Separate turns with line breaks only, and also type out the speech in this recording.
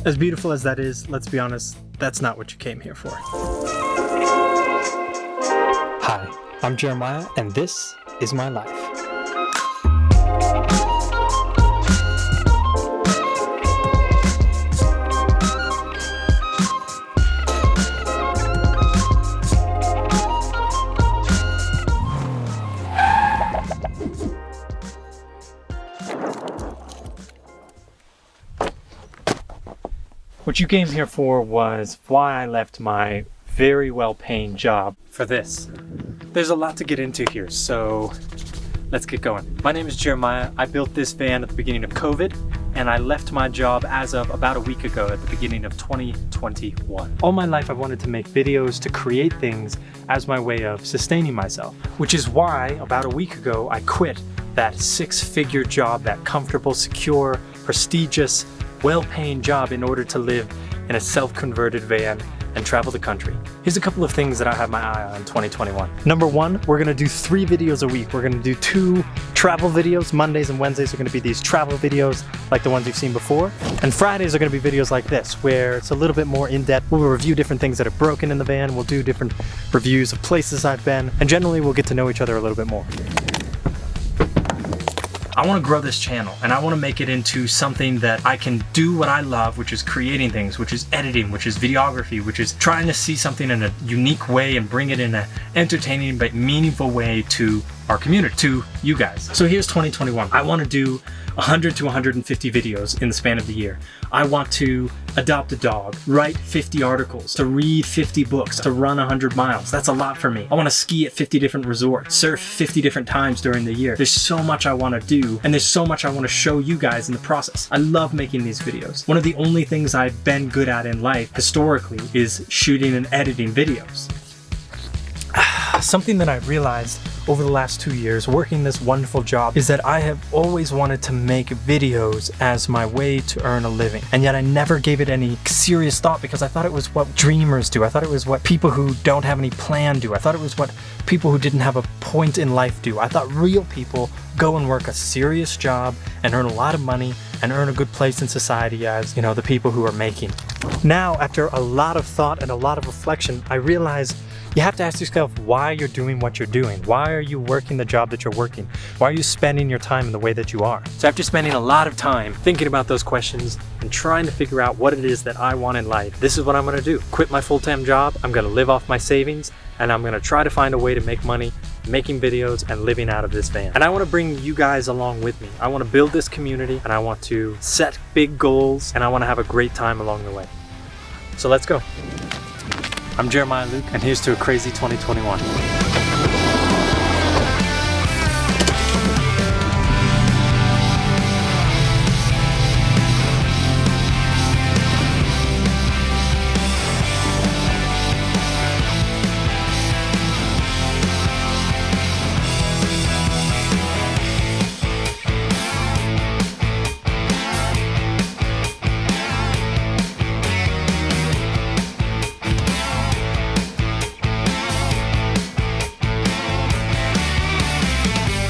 As beautiful as that is, let's be honest, that's not what you came here for. Hi, I'm Jeremiah, and this is my life. What you came here for was why I left my very well-paying job for this. There's a lot to get into here, so let's get going. My name is Jeremiah. I built this van at the beginning of COVID, and I left my job as of about a week ago at the beginning of 2021. All my life I wanted to make videos, to create things as my way of sustaining myself, which is why about a week ago I quit that six-figure job, that comfortable, secure, prestigious, well-paying job in order to live in a self-converted van and travel the country. Here's a couple of things that I have my eye on in 2021. Number one, we're gonna do 3 videos a week. We're gonna do 2 travel videos. Mondays and Wednesdays are gonna be these travel videos like the ones you've seen before. And Fridays are gonna be videos like this, where it's a little bit more in-depth. We'll review different things that are broken in the van. We'll do different reviews of places I've been. And generally we'll get to know each other a little bit more. I want to grow this channel, and I want to make it into something that I can do what I love, which is creating things, which is editing, which is videography, which is trying to see something in a unique way and bring it in an entertaining but meaningful way to our community, to you guys. So here's 2021. I want to do 100 to 150 videos in the span of the year. I want to adopt a dog, write 50 articles, to read 50 books, to run 100 miles. That's a lot for me. I want to ski at 50 different resorts, surf 50 different times during the year. There's so much I want to do, and there's so much I want to show you guys in the process. I love making these videos. One of the only things I've been good at in life, historically, is shooting and editing videos. Something that I realized over the last 2 years working this wonderful job is that I have always wanted to make videos as my way to earn a living. And yet I never gave it any serious thought because I thought it was what dreamers do. I thought it was what people who don't have any plan do. I thought it was what people who didn't have a point in life do. I thought real people go and work a serious job and earn a lot of money and earn a good place in society as, you know, the people who are making. Now, after a lot of thought and a lot of reflection, I realize you have to ask yourself why you're doing what you're doing. Why are you working the job that you're working? Why are you spending your time in the way that you are? So after spending a lot of time thinking about those questions and trying to figure out what it is that I want in life, this is what I'm gonna do. Quit my full-time job, I'm gonna live off my savings, and I'm gonna try to find a way to make money making videos and living out of this van. And I wanna bring you guys along with me. I wanna build this community, and I want to set big goals, and I wanna have a great time along the way. So let's go. I'm Jeremiah Luke, and here's to a crazy 2021.